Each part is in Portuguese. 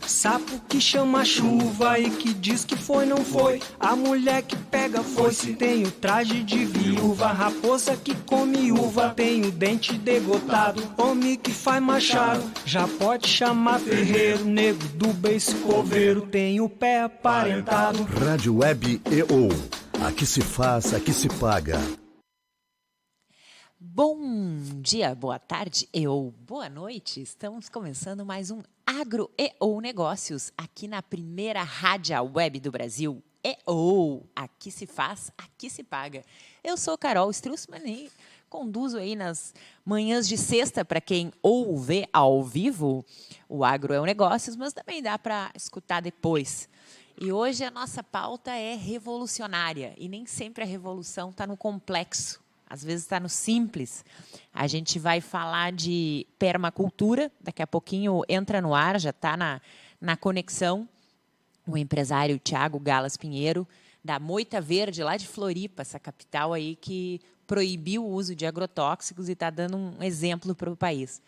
Sapo que chama chuva e que diz que foi, não foi. A mulher que pega foice tem o traje de viúva. Raposa que come uva tem o dente degotado. Homem que faz machado já pode chamar ferreiro. Nego do beiço coveiro tem o pé aparentado. Rádio Web EO. Aqui se faz, aqui se paga. Bom dia, boa tarde ou boa noite. Estamos começando mais um Agro EO Negócios aqui na primeira rádio web do Brasil. EO, aqui se faz, aqui se paga. Eu sou Carol Strussmann e conduzo aí nas manhãs de sexta para quem ouve ao vivo o Agro EO Negócios, mas também dá para escutar depois. E hoje a nossa pauta é revolucionária e nem sempre a revolução está no complexo. Às vezes está no simples. A gente vai falar de permacultura, daqui a pouquinho entra no ar, já está na conexão, o empresário Thiago Galas Pinheiro, da Moita Verde, lá de Floripa, essa capital aí que proibiu o uso de agrotóxicos e está dando um exemplo para o país.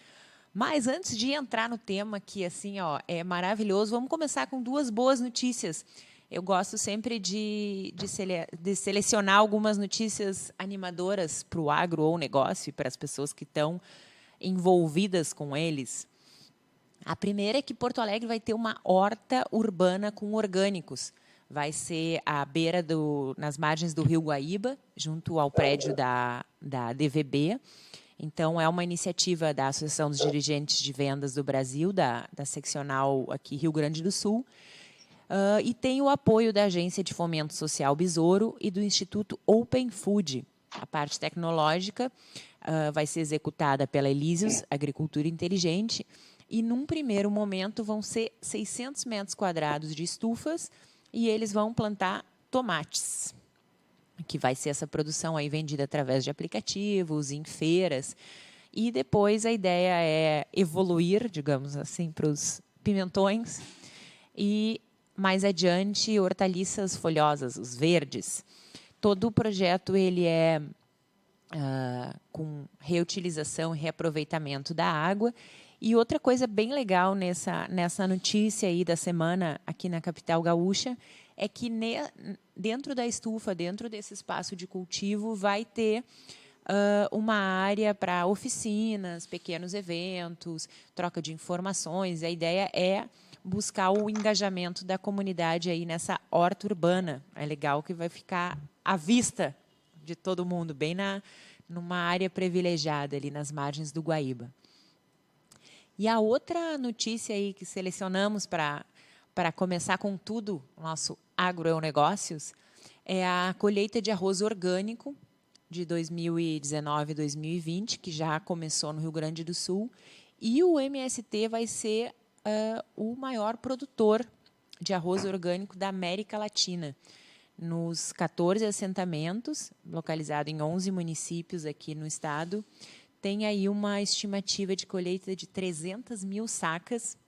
Mas antes de entrar no tema, que assim, é maravilhoso, vamos começar com duas boas notícias. Eu gosto sempre de selecionar algumas notícias animadoras para o agro ou negócio e para as pessoas que estão envolvidas com eles. A primeira é que Porto Alegre vai ter uma horta urbana com orgânicos. Vai ser à beira nas margens do Rio Guaíba, junto ao prédio da DVB. Então, é uma iniciativa da Associação dos Dirigentes de Vendas do Brasil, da seccional aqui Rio Grande do Sul. E tem o apoio da Agência de Fomento Social Besouro e do Instituto Open Food. A parte tecnológica vai ser executada pela Elísios Agricultura Inteligente e, num primeiro momento, vão ser 600 metros quadrados de estufas e eles vão plantar tomates, que vai ser essa produção aí vendida através de aplicativos, em feiras. E depois a ideia é evoluir, digamos assim, para os pimentões e mais adiante, hortaliças folhosas, os verdes. Todo o projeto ele é com reutilização e reaproveitamento da água. E outra coisa bem legal nessa notícia aí da semana aqui na capital gaúcha é que dentro da estufa, dentro desse espaço de cultivo, vai ter uma área para oficinas, pequenos eventos, troca de informações. A ideia é buscar o engajamento da comunidade aí nessa horta urbana. É legal que vai ficar à vista de todo mundo, bem numa área privilegiada ali nas margens do Guaíba. E a outra notícia aí que selecionamos para começar com tudo, o nosso agronegócios, é a colheita de arroz orgânico de 2019 e 2020, que já começou no Rio Grande do Sul, e o MST vai ser o maior produtor de arroz orgânico da América Latina. Nos 14 assentamentos, localizado em 11 municípios aqui no estado, tem aí uma estimativa de colheita de 300 mil sacas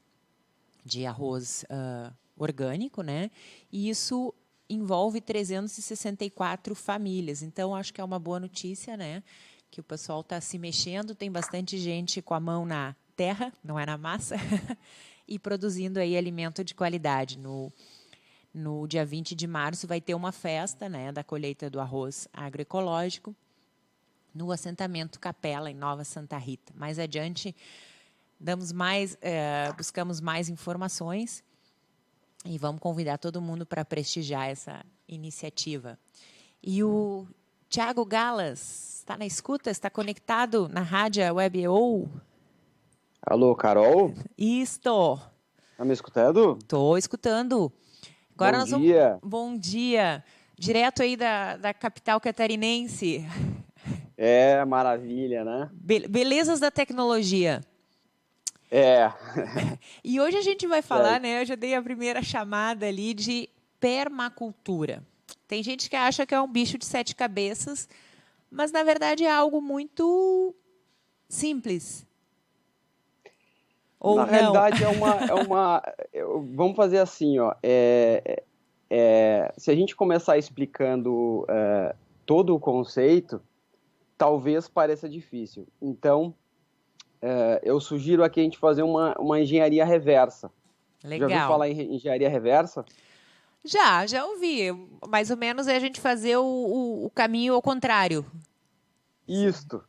de arroz orgânico, né? E isso envolve 364 famílias. Então, acho que é uma boa notícia, né? Que o pessoal está se mexendo, tem bastante gente com a mão na terra, não é na massa, e produzindo aí alimento de qualidade. No dia 20 de março vai ter uma festa, né, da colheita do arroz agroecológico no assentamento Capela, em Nova Santa Rita. Mais adiante, buscamos mais informações e vamos convidar todo mundo para prestigiar essa iniciativa. E o Thiago Galas está na escuta, está conectado na rádio Web EO? Alô, Carol? Isto. Tá me escutando? Estou escutando. Agora Bom dia. Bom dia. Direto aí da capital catarinense. É, maravilha, né? Belezas da tecnologia. É. E hoje a gente vai falar, né? Eu já dei a primeira chamada ali de permacultura. Tem gente que acha que é um bicho de 7 cabeças, mas na verdade é algo muito simples. Ou Na não? realidade, vamos fazer assim, ó. Se a gente começar explicando todo o conceito, talvez pareça difícil. Então, eu sugiro aqui a gente fazer uma engenharia reversa. Já ouviu Legal. falar em engenharia reversa? Já ouvi. Mais ou menos é a gente fazer o caminho ao contrário. Isto.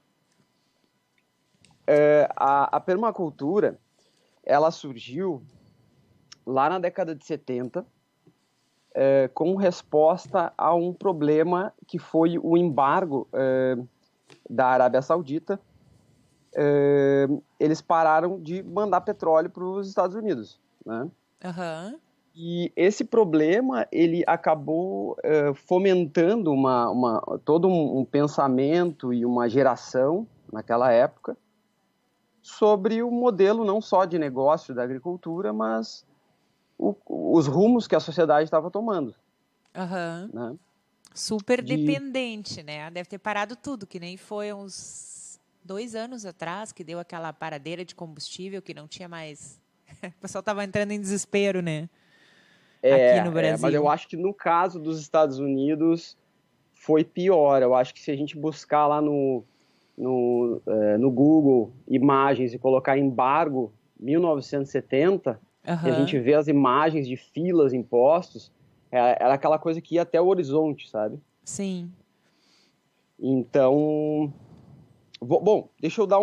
A permacultura, ela surgiu lá na década de 70, com resposta a um problema que foi o embargo da Arábia Saudita. Eles pararam de mandar petróleo para os Estados Unidos, né? Aham. E esse problema, ele acabou fomentando todo um pensamento e uma geração, naquela época, sobre o modelo não só de negócio da agricultura, mas os rumos que a sociedade estava tomando, Aham. né? Super De, dependente, né? Deve ter parado tudo, que nem foi uns 2 anos atrás que deu aquela paradeira de combustível que não tinha mais. O pessoal estava entrando em desespero, né? Aqui no mas eu Brasil. acho que no caso dos Estados Unidos foi pior. Eu acho que se a gente buscar lá no Google imagens e colocar embargo 1970, que a gente Aham. vê as imagens de filas em postos, era aquela coisa que ia até o horizonte, sabe? Sim. Então, bom, deixa eu dar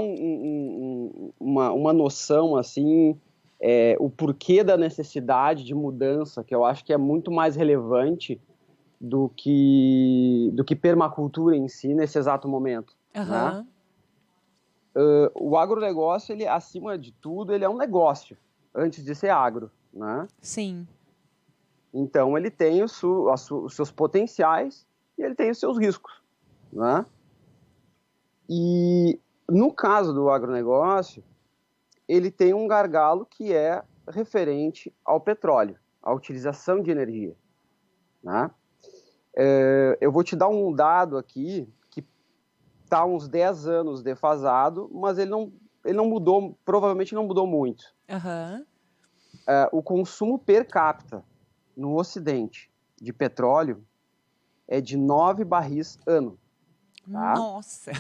uma noção, assim, o porquê da necessidade de mudança, que eu acho que é muito mais relevante do que permacultura em si nesse exato momento, né? Aham. O agronegócio, ele, acima de tudo, ele é um negócio, antes de ser agro, né? Sim. Então, ele tem os seus potenciais e ele tem os seus riscos, né? E, no caso do agronegócio, ele tem um gargalo que é referente ao petróleo, à utilização de energia, né? Eu vou te dar um dado aqui que está uns 10 anos defasado, mas ele não mudou, provavelmente não mudou muito. Aham. O consumo per capita no Ocidente de petróleo é de 9 barris ano, tá? Nossa.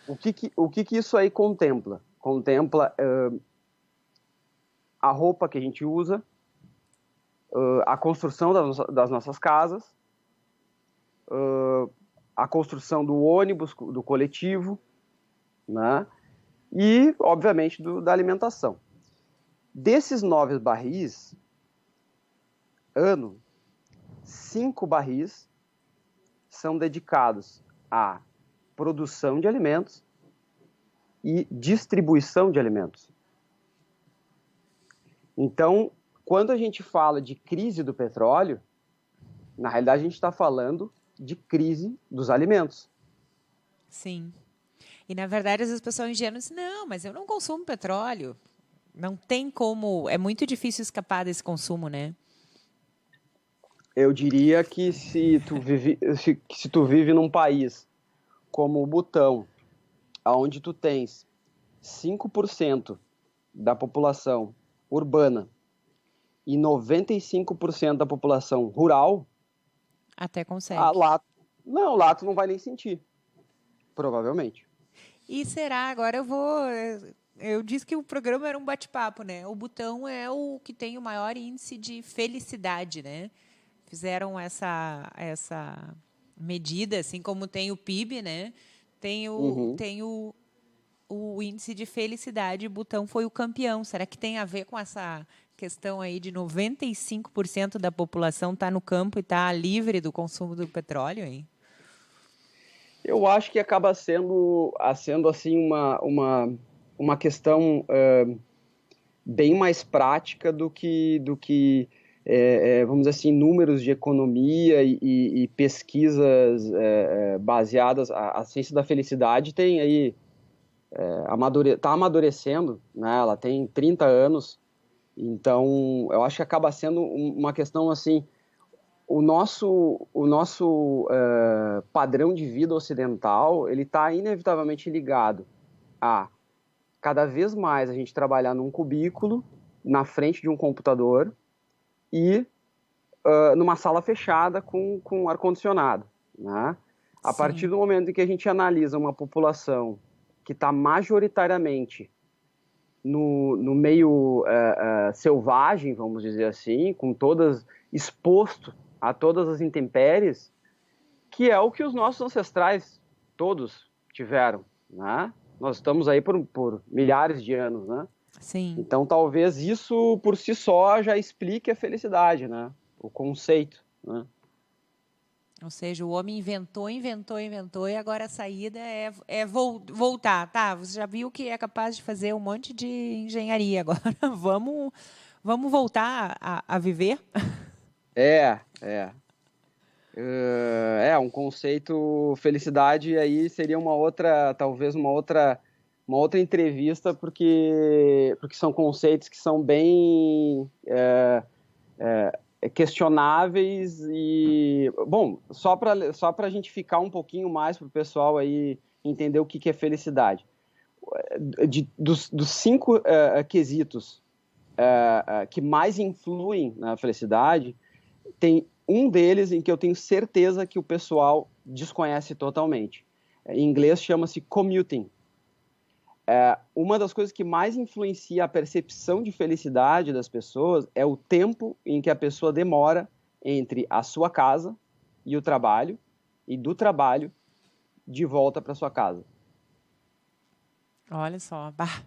O que isso aí contempla? Contempla a roupa que a gente usa, a construção das nossas casas, a construção do ônibus, do coletivo, né? E, obviamente, da alimentação. Desses 9 barris, ano, 5 barris são dedicados à produção de alimentos e distribuição de alimentos. Então, quando a gente fala de crise do petróleo, na realidade a gente está falando de crise dos alimentos. Sim. E na verdade as pessoas ingênuas dizem, não, mas eu não consumo petróleo. Não tem como, é muito difícil escapar desse consumo, né? Eu diria que se tu vive num país como o Butão, onde tu tens 5% da população urbana e 95% da população rural, Até consegue. lá tu não vai nem sentir, provavelmente. E será? Agora eu vou. Eu disse que o programa era um bate-papo, né? O Butão é o que tem o maior índice de felicidade, né? Fizeram essa medida, assim como tem o PIB, né? Tem Uhum. o índice de felicidade. O Butão foi o campeão. Será que tem a ver com essa questão aí de 95% da população estar no campo e estar livre do consumo do petróleo, hein? Eu acho que acaba sendo assim uma questão bem mais prática do que vamos dizer assim, números de economia e pesquisas baseadas. A ciência da felicidade tem aí está amadurecendo, né? Ela tem 30 anos, então eu acho que acaba sendo uma questão assim. O nosso padrão de vida ocidental, ele está inevitavelmente ligado a cada vez mais a gente trabalhar num cubículo, na frente de um computador e numa sala fechada com ar-condicionado, né? A partir Sim. do momento em que a gente analisa uma população que está majoritariamente no meio selvagem, vamos dizer assim, exposto a todas as intempéries, que é o que os nossos ancestrais todos tiveram, né? Nós estamos aí por milhares de anos, né? Sim. Então, talvez isso por si só já explique a felicidade, né? O conceito, né? Ou seja, o homem inventou e agora a saída é voltar. Tá, você já viu que é capaz de fazer um monte de engenharia agora. Vamos voltar a viver? Um conceito felicidade aí seria talvez uma outra entrevista, porque são conceitos que são bem questionáveis e, bom, só para a gente ficar um pouquinho mais para o pessoal aí entender o que é felicidade. Dos 5 quesitos que mais influem na felicidade, tem um deles em que eu tenho certeza que o pessoal desconhece totalmente. Em inglês chama-se commuting. Uma das coisas que mais influencia a percepção de felicidade das pessoas é o tempo em que a pessoa demora entre a sua casa e o trabalho, e do trabalho de volta para sua casa. Olha só, bah.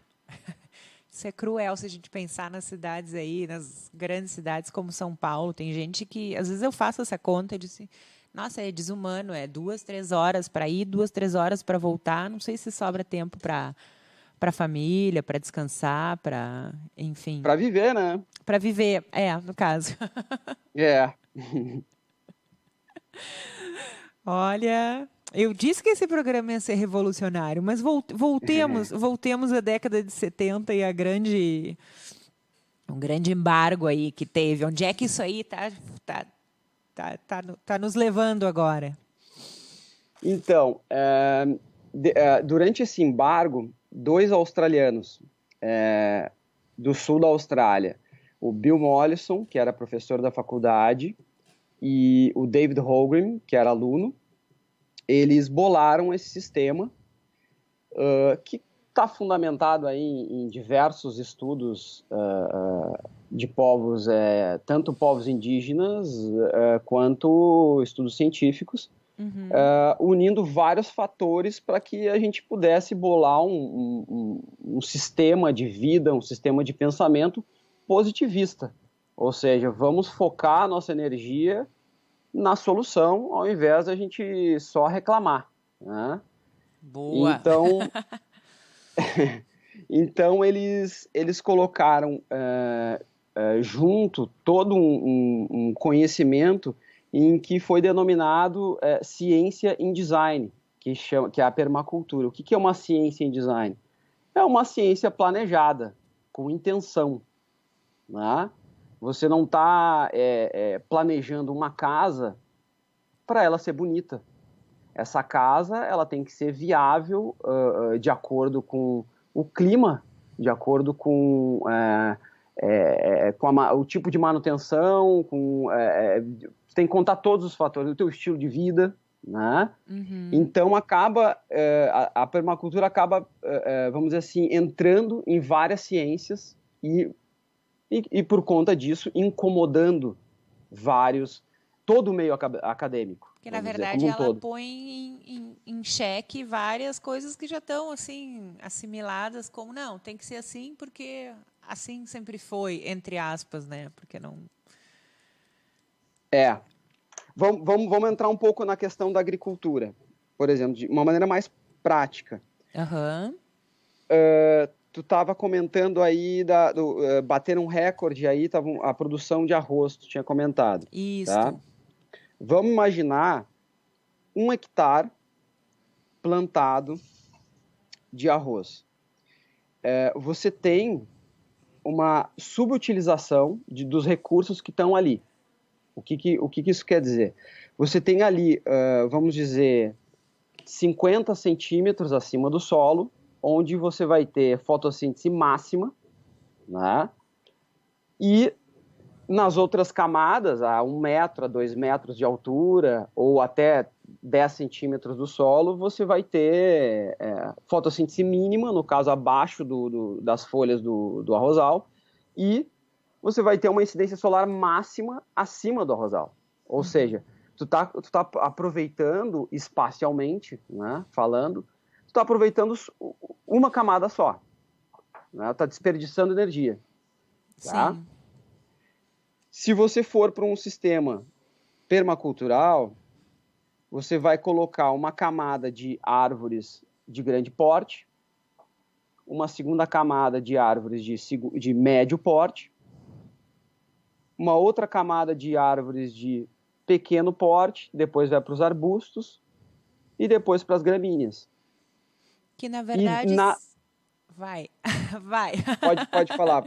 Isso é cruel se a gente pensar nas cidades aí, nas grandes cidades como São Paulo. Tem gente que, às vezes eu faço essa conta e disse, nossa, é desumano, 2, 3 horas para ir, 2, 3 horas para voltar. Não sei se sobra tempo para família, para descansar, para, enfim. Para viver, né? Para viver, no caso. Olha, eu disse que esse programa ia ser revolucionário, mas voltemos à década de 70 e um grande embargo aí que teve. Onde é que isso aí tá nos levando agora? Então, durante esse embargo, 2 australianos do sul da Austrália, o Bill Mollison, que era professor da faculdade, e o David Holmgren, que era aluno, eles bolaram esse sistema que está fundamentado aí em diversos estudos de povos, tanto povos indígenas quanto estudos científicos, unindo vários fatores para que a gente pudesse bolar um sistema de vida, um sistema de pensamento positivista. Ou seja, vamos focar a nossa energia na solução, ao invés da gente só reclamar, né? Boa! Então eles colocaram junto todo um conhecimento em que foi denominado ciência em design, que é a permacultura. O que é uma ciência em design? É uma ciência planejada, com intenção, né? Você não está planejando uma casa para ela ser bonita. Essa casa ela tem que ser viável de acordo com o clima, de acordo com o tipo de manutenção, tem que contar todos os fatores, o teu estilo de vida, né? Então a permacultura acaba, vamos dizer assim, entrando em várias ciências e por conta disso incomodando todo o meio acadêmico. Que na verdade ela põe em xeque várias coisas que já estão assim assimiladas como não, tem que ser assim porque assim sempre foi, entre aspas, né? Porque não. Vamos entrar um pouco na questão da agricultura, por exemplo, de uma maneira mais prática. Tu estava comentando aí bater um recorde aí, a produção de arroz, tu tinha comentado. Isso. Tá? Vamos imaginar 1 hectare plantado de arroz. Você tem uma subutilização dos recursos que estão ali. O que isso quer dizer? Você tem ali, vamos dizer, 50 centímetros acima do solo, onde você vai ter fotossíntese máxima, né? E nas outras camadas, a 1 metro, a 2 metros de altura, ou até 10 centímetros do solo, você vai ter fotossíntese mínima, no caso abaixo das folhas do arrozal, e você vai ter uma incidência solar máxima acima do arrozal. Ou seja, tu tá aproveitando espacialmente, né, falando, tu tá aproveitando uma camada só, né, tá desperdiçando energia. Tá? Sim. Se você for para um sistema permacultural, você vai colocar uma camada de árvores de grande porte, uma segunda camada de árvores de médio porte, uma outra camada de árvores de pequeno porte, depois vai para os arbustos e depois para as gramíneas. Que, na verdade... Vai, vai. Pode falar.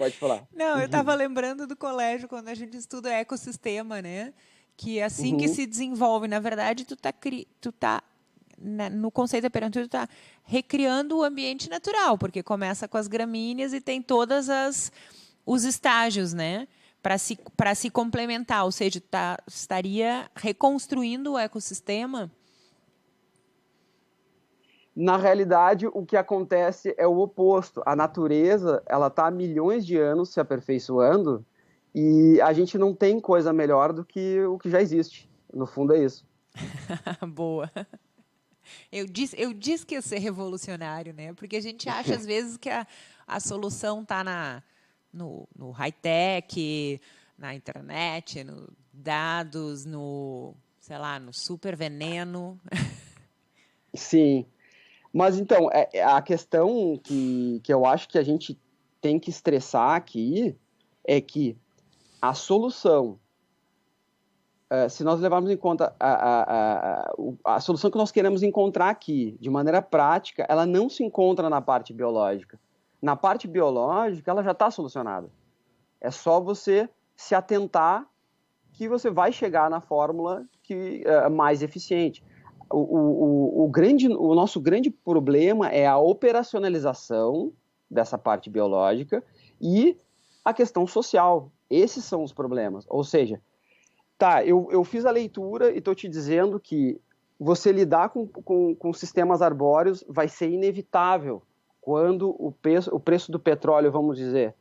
Não, eu estava lembrando do colégio, quando a gente estuda ecossistema, né? Que assim que se desenvolve, na verdade, tu tá no conceito da permacultura, tu tá recriando o ambiente natural, porque começa com as gramíneas e tem todas os estágios, né? Para se complementar, ou seja, estaria reconstruindo o ecossistema. Na realidade, o que acontece é o oposto. A natureza, ela está há milhões de anos se aperfeiçoando e a gente não tem coisa melhor do que o que já existe. No fundo, é isso. Boa. Eu disse que ia ser revolucionário, né? Porque a gente acha, às vezes, que a solução está no high-tech, na internet, no dados, sei lá, no super veneno. Sim. Mas, então, a questão que eu acho que a gente tem que estressar aqui é que a solução, se nós levarmos em conta a solução que nós queremos encontrar aqui, de maneira prática, ela não se encontra na parte biológica. Na parte biológica, ela já está solucionada. É só você se atentar que você vai chegar na fórmula mais eficiente. O nosso grande problema é a operacionalização dessa parte biológica e a questão social. Esses são os problemas. Ou seja, eu fiz a leitura e estou te dizendo que você lidar com sistemas arbóreos vai ser inevitável quando o preço do petróleo, vamos dizer,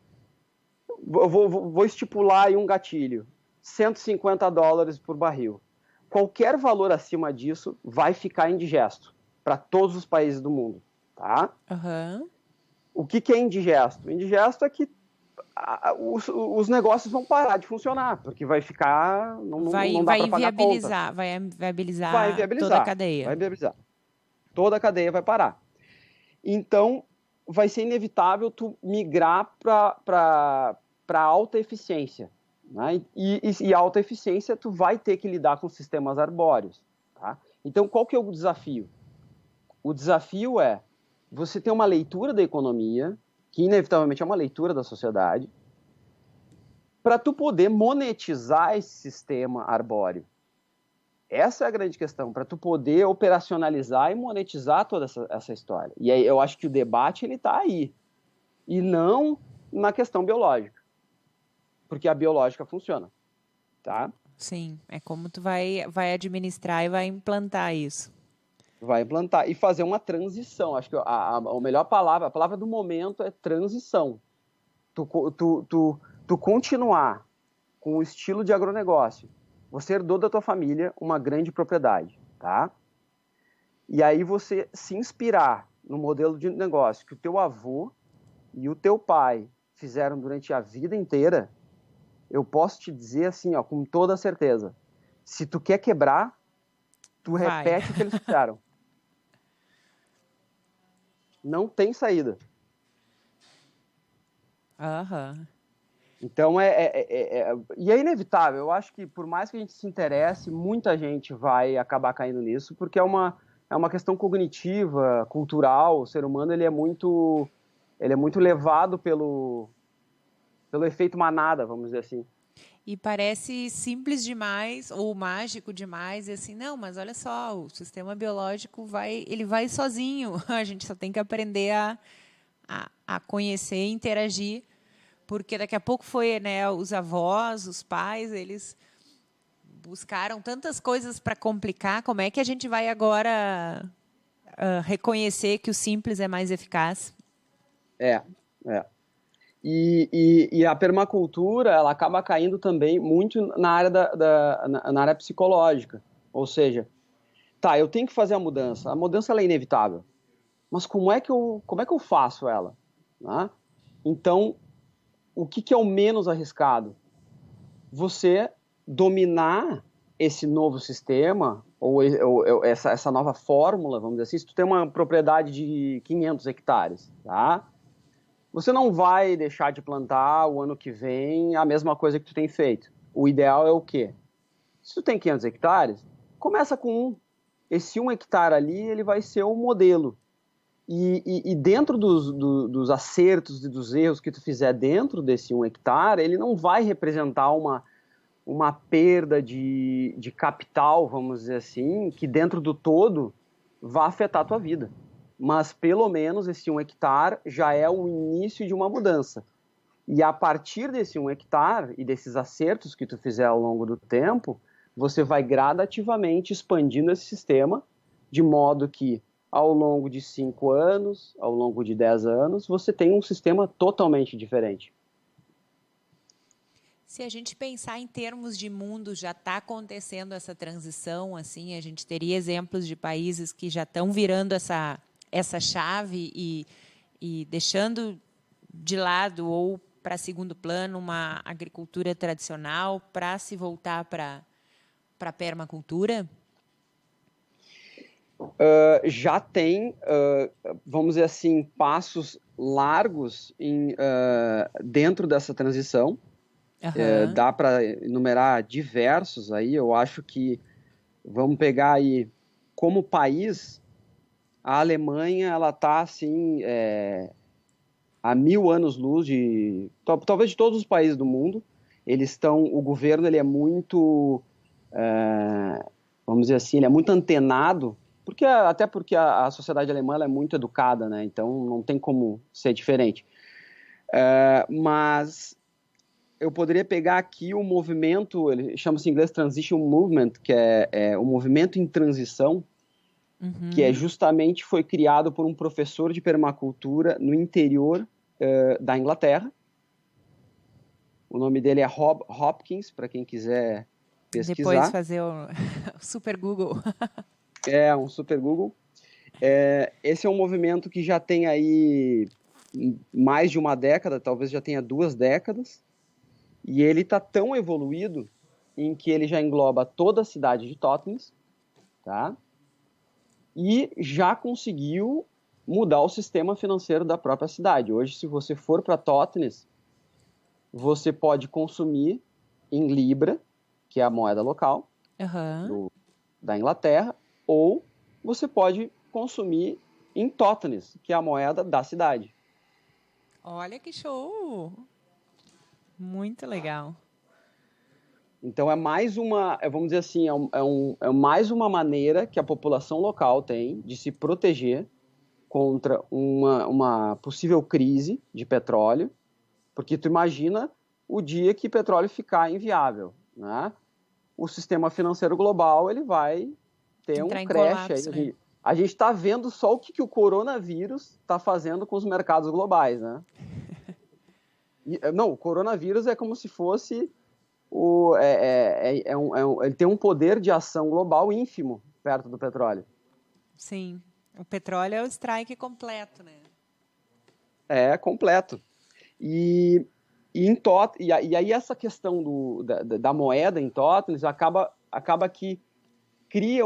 vou estipular aí um gatilho, $150 por barril. Qualquer valor acima disso vai ficar indigesto para todos os países do mundo, tá? Uhum. O que é indigesto? Indigesto é que os negócios vão parar de funcionar, porque vai ficar... Não dá para pagar conta. Vai inviabilizar toda a cadeia. Vai inviabilizar. Toda a cadeia vai parar. Então, vai ser inevitável tu migrar para alta eficiência. Né? E alta eficiência, tu vai ter que lidar com sistemas arbóreos. Tá? Então, qual que é o desafio? O desafio é você ter uma leitura da economia, que inevitavelmente é uma leitura da sociedade, para tu poder monetizar esse sistema arbóreo. Essa é a grande questão, para tu poder operacionalizar e monetizar toda essa história. E aí eu acho que o debate está aí, e não na questão biológica. Porque a biológica funciona, tá? Sim, é como tu vai administrar e vai implantar isso. Vai implantar e fazer uma transição. Acho que a melhor palavra, a palavra do momento é transição. Tu continuar com o estilo de agronegócio. Você herdou da tua família uma grande propriedade, tá? E aí você se inspirar no modelo de negócio que o teu avô e o teu pai fizeram durante a vida inteira. Eu posso te dizer assim, ó, com toda certeza, se tu quer quebrar, tu repete o que eles fizeram. Não tem saída. Uhum. Então, e é inevitável. Eu acho que, por mais que a gente se interesse, muita gente vai acabar caindo nisso, porque é uma questão cognitiva, cultural. O ser humano ele é muito levado pelo efeito manada, vamos dizer assim. E parece simples demais ou mágico demais, e assim, não, mas olha só, o sistema biológico ele vai sozinho. A gente só tem que aprender a conhecer e interagir, Porque daqui a pouco foi, né, os avós, os pais, eles buscaram tantas coisas para complicar. Como é que a gente vai agora reconhecer que o simples é mais eficaz? É, é. E a permacultura, ela acaba caindo também muito na área, na área psicológica. Ou seja, tá, eu tenho que fazer a mudança ela é inevitável, mas como é que eu faço ela? Né? Então, o que é o menos arriscado? Você dominar esse novo sistema, ou essa nova fórmula, vamos dizer assim, se tu tem uma propriedade de 500 hectares, tá? Você não vai deixar de plantar o ano que vem a mesma coisa que tu tem feito. O ideal é o quê? Se tu tem 500 hectares, começa com um. Esse 1 hectare ali, ele vai ser o modelo. E dentro dos acertos e dos erros que tu fizer dentro desse 1 hectare, ele não vai representar uma perda de capital, vamos dizer assim, que dentro do todo vai afetar a tua vida. Mas pelo menos esse 1 hectare já é o início de uma mudança. E a partir desse 1 hectare e desses acertos que tu fizer ao longo do tempo, você vai gradativamente expandindo esse sistema, de modo que ao longo de 5 anos, ao longo de 10 anos, você tem um sistema totalmente diferente. Se a gente pensar em termos de mundo, já está acontecendo essa transição, assim, a gente teria exemplos de países que já estão virando essa chave e deixando de lado ou para segundo plano uma agricultura tradicional para se voltar para a permacultura? Já tem, vamos dizer assim, passos largos dentro dessa transição. Uhum. Dá para enumerar diversos aí. Eu acho que vamos pegar aí como país, a Alemanha ela está assim a 1000 anos-luz talvez de todos os países do mundo. O governo ele é muito, vamos dizer assim, ele é muito antenado, até porque a sociedade alemã ela é muito educada, né? Então não tem como ser diferente. Mas eu poderia pegar aqui o movimento, ele chama-se em inglês Transition Movement, que é o movimento em transição, que justamente foi criado por um professor de permacultura no interior da Inglaterra. O nome dele é Rob Hopkins, para quem quiser pesquisar. Depois fazer o super Google. É, um super Google. Esse é um movimento que já tem aí mais de uma década, talvez já tenha 2 décadas, e ele está tão evoluído em que ele já engloba toda a cidade de Totnes, tá? E já conseguiu mudar o sistema financeiro da própria cidade. Hoje, se você for para Totnes, você pode consumir em Libra, que é a moeda local da Inglaterra, ou você pode consumir em Totnes, que é a moeda da cidade. Olha que show! Muito legal. Então é mais vamos dizer assim, é mais uma maneira que a população local tem de se proteger contra uma possível crise de petróleo, porque tu imagina o dia que petróleo ficar inviável, né? O sistema financeiro global ele vai ter um crash. Colapso, aí. né? A gente está vendo só o que o coronavírus está fazendo com os mercados globais, né? Não, o coronavírus é como se fosse ele tem um poder de ação global ínfimo perto do petróleo. Sim, o petróleo é o strike completo, né? É, completo. E aí essa questão da moeda em Totnes acaba que cria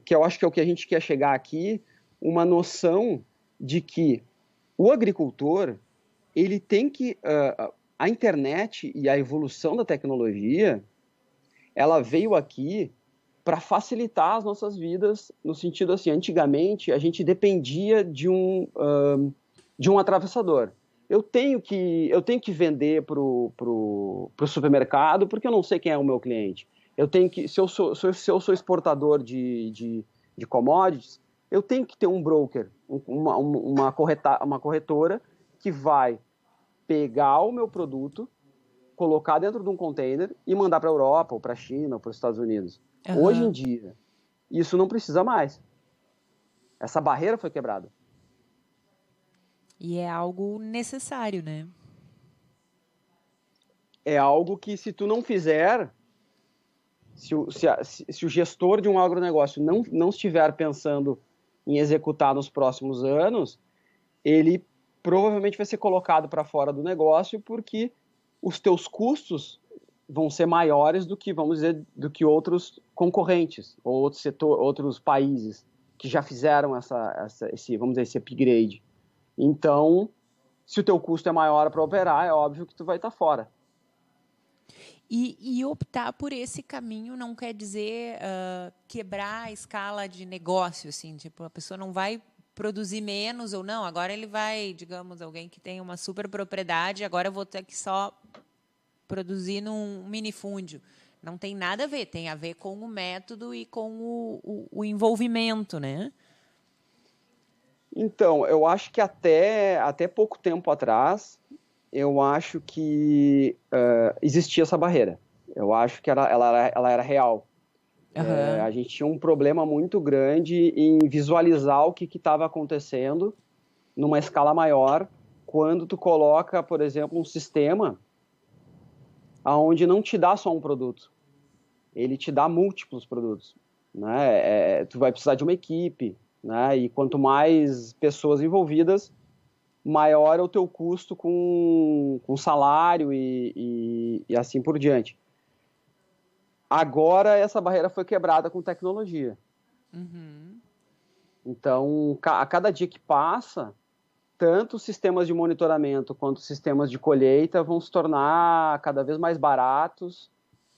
que eu acho que é o que a gente quer chegar aqui, uma noção de que o agricultor, ele tem que... a internet e a evolução da tecnologia, ela veio aqui para facilitar as nossas vidas, no sentido assim, antigamente a gente dependia de um atravessador. Eu tenho que vender pro supermercado porque eu não sei quem é o meu cliente. Se eu sou exportador de commodities, eu tenho que ter um broker, uma corretora que vai pegar o meu produto, colocar dentro de um container e mandar para a Europa, ou para a China, ou para os Estados Unidos. Hoje em dia, isso não precisa mais. Essa barreira foi quebrada. E é algo necessário, né? É algo que, se tu não fizer, se o gestor de um agronegócio não estiver pensando em executar nos próximos anos, ele provavelmente vai ser colocado para fora do negócio, porque os teus custos vão ser maiores do que, vamos dizer, do que outros concorrentes ou outros países que já fizeram vamos dizer, esse upgrade. Então, se o teu custo é maior para operar, é óbvio que tu vai estar fora. E optar por esse caminho não quer dizer quebrar a escala de negócio, assim, tipo, a pessoa não vai produzir menos ou não, agora ele vai, digamos, alguém que tem uma super propriedade, agora eu vou ter que só produzir num minifúndio. Não tem nada a ver, tem a ver com o método e com o envolvimento, né? Então, eu acho que até pouco tempo atrás, eu acho que existia essa barreira. Eu acho que ela era real. A gente tinha um problema muito grande em visualizar o que estava acontecendo numa escala maior quando tu coloca, por exemplo, um sistema onde não te dá só um produto. Ele te dá múltiplos produtos. Né? Tu vai precisar de uma equipe, né? E quanto mais pessoas envolvidas, maior é o teu custo com salário e assim por diante. Agora, essa barreira foi quebrada com tecnologia. Então, a cada dia que passa, tanto os sistemas de monitoramento quanto os sistemas de colheita vão se tornar cada vez mais baratos,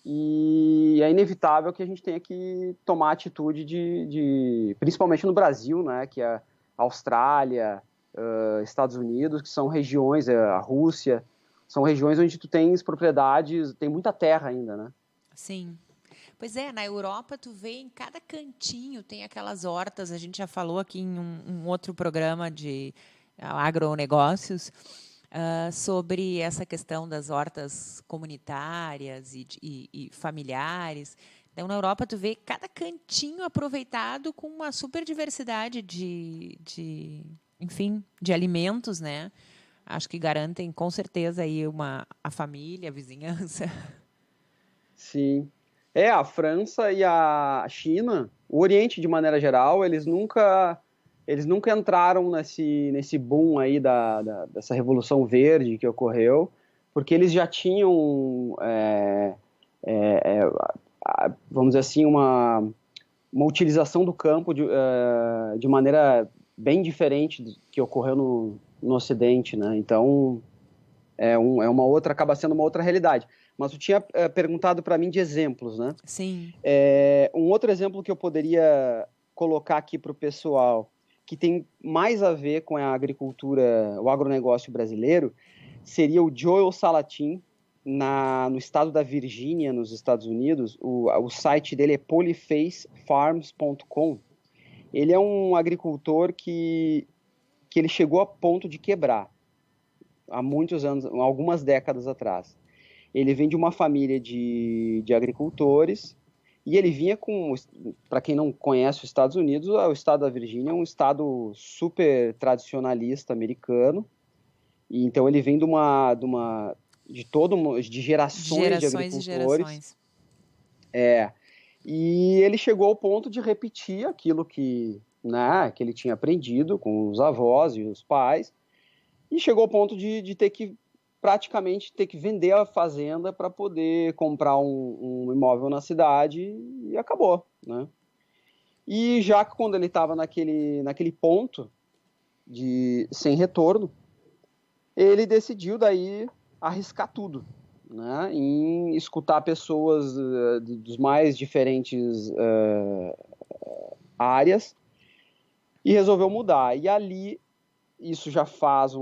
e é inevitável que a gente tenha que tomar atitude principalmente no Brasil, né, que é a Austrália, Estados Unidos, que são regiões, a Rússia, são regiões onde tu tens propriedades, tem muita terra ainda, né? Sim. Pois é, na Europa tu vê em cada cantinho tem aquelas hortas, a gente já falou aqui em um outro programa de agronegócios, sobre essa questão das hortas comunitárias e familiares. Então, na Europa, tu vê cada cantinho aproveitado com uma super diversidade enfim, de alimentos, né? Acho que garantem, com certeza, aí a família, a vizinhança. Sim. A França e a China, o Oriente, de maneira geral, eles nunca entraram nesse boom aí dessa Revolução Verde que ocorreu, porque eles já tinham, vamos dizer assim, uma utilização do campo de maneira bem diferente do que ocorreu no Ocidente, né? Então, acaba sendo uma outra realidade. Mas tu tinha perguntado para mim de exemplos, né? Sim. Um outro exemplo que eu poderia colocar aqui para o pessoal, que tem mais a ver com a agricultura, o agronegócio brasileiro, seria o Joel Salatin, no estado da Virgínia, nos Estados Unidos. O site dele é polyfacefarms.com. Ele é um agricultor que ele chegou a ponto de quebrar há muitos anos, algumas décadas atrás. Ele vem de uma família de agricultores e ele vinha para quem não conhece os Estados Unidos, o estado da Virgínia é um estado super tradicionalista americano, e então ele vem de gerações de agricultores. E gerações. E ele chegou ao ponto de repetir aquilo que ele tinha aprendido com os avós e os pais, e chegou ao ponto de ter que praticamente vender a fazenda para poder comprar um imóvel na cidade, e acabou, né? E já que quando ele estava naquele ponto sem retorno, ele decidiu daí arriscar tudo, né? Em escutar pessoas dos mais diferentes áreas, e resolveu mudar. E ali, isso já faz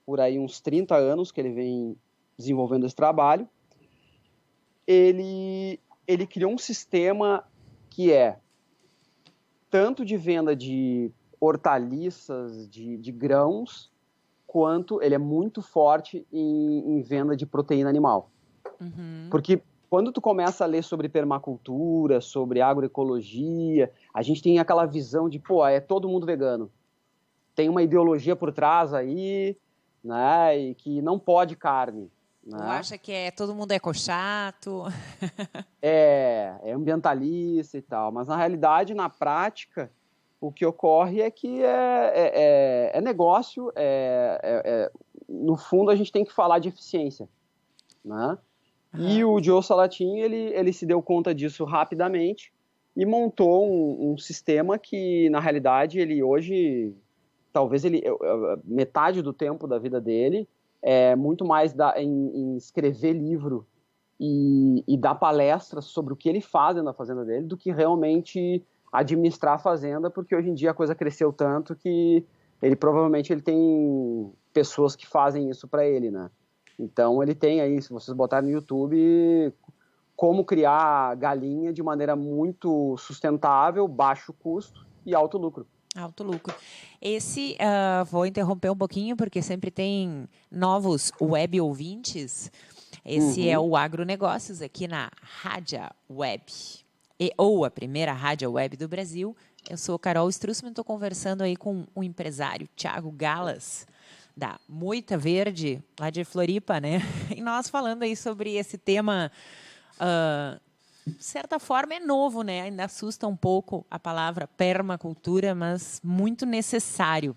por aí uns 30 anos que ele vem desenvolvendo esse trabalho, ele criou um sistema que é tanto de venda de hortaliças, de grãos, quanto ele é muito forte em venda de proteína animal. Porque quando tu começa a ler sobre permacultura, sobre agroecologia, a gente tem aquela visão de, pô, é todo mundo vegano. Tem uma ideologia por trás aí, né, e que não pode carne. Tu Né? acha que todo mundo é ecochato? É ambientalista e tal, mas na realidade, na prática, o que ocorre é que é negócio, no fundo a gente tem que falar de eficiência, né? E o Joe Salatin, ele se deu conta disso rapidamente e montou um sistema que, na realidade, ele hoje, talvez metade do tempo da vida dele é muito mais em escrever livro e dar palestras sobre o que ele faz na fazenda dele do que realmente administrar a fazenda, porque hoje em dia a coisa cresceu tanto que provavelmente ele tem pessoas que fazem isso para ele, né? Então ele tem aí, se vocês botarem no YouTube, como criar galinha de maneira muito sustentável, baixo custo e alto lucro. Alto lucro. Vou interromper um pouquinho, porque sempre tem novos web ouvintes. Esse é o Agronegócios, aqui na Rádio Web, ou a primeira Rádio Web do Brasil. Eu sou Carol Strussmann, estou conversando aí com o empresário Thiago Galas, da Moita Verde, lá de Floripa, né? E nós falando aí sobre esse tema, de certa forma é novo, né? Ainda assusta um pouco a palavra permacultura, mas muito necessário.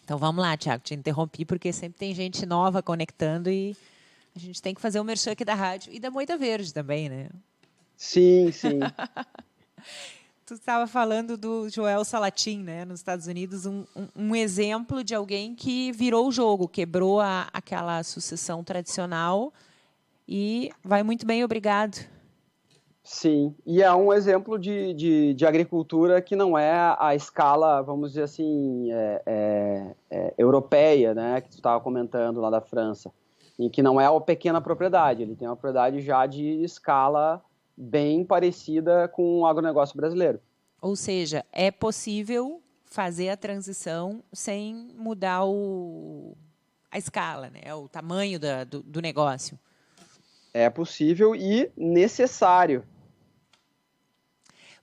Então vamos lá, Thiago, te interrompi porque sempre tem gente nova conectando e a gente tem que fazer o merchan aqui da rádio e da Moita Verde também, né? Sim, sim. Tu estava falando do Joel Salatin, né, nos Estados Unidos, um exemplo de alguém que virou o jogo, quebrou aquela sucessão tradicional e vai muito bem, obrigado. Sim, e é um exemplo de agricultura que não é a escala, vamos dizer assim, europeia, né, que tu estava comentando lá da França, e que não é uma pequena propriedade, ele tem uma propriedade já de escala bem parecida com o agronegócio brasileiro. Ou seja, é possível fazer a transição sem mudar a escala, né, o tamanho do negócio. É possível e necessário.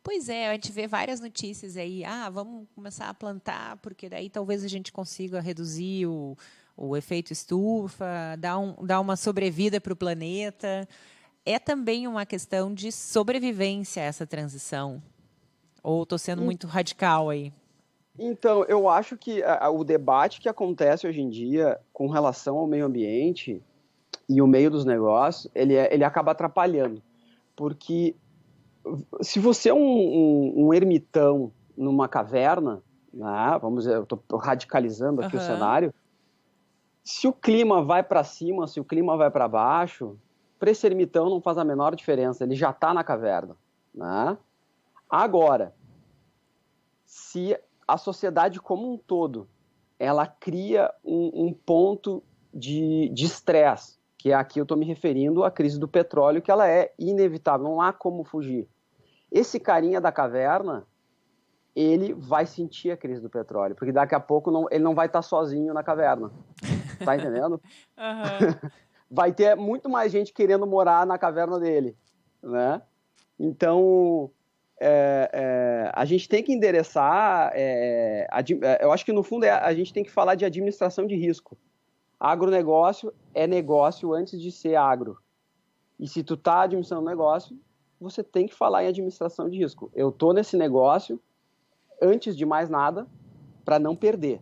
Pois é, a gente vê várias notícias aí. Vamos começar a plantar, porque daí talvez a gente consiga reduzir o efeito estufa, dar uma sobrevida para o planeta. É também uma questão de sobrevivência essa transição. Ou estou sendo muito radical aí? Então, eu acho que o debate que acontece hoje em dia com relação ao meio ambiente e o meio dos negócios, ele acaba atrapalhando. Porque se você é um ermitão numa caverna, né, vamos dizer, eu estou radicalizando aqui o cenário, se o clima vai para cima, se o clima vai para baixo, para esse ermitão não faz a menor diferença, ele já está na caverna. Né? Agora, se a sociedade como um todo, ela cria um ponto de estresse, que aqui eu estou me referindo à crise do petróleo, que ela é inevitável, não há como fugir. Esse carinha da caverna, ele vai sentir a crise do petróleo, porque daqui a pouco ele não vai estar sozinho na caverna. Tá entendendo? Vai ter muito mais gente querendo morar na caverna dele, né? Então, a gente tem que endereçar, eu acho que no fundo a gente tem que falar de administração de risco. Agronegócio é negócio antes de ser agro. E se tu tá administrando um negócio, você tem que falar em administração de risco. Eu tô nesse negócio, antes de mais nada, para não perder.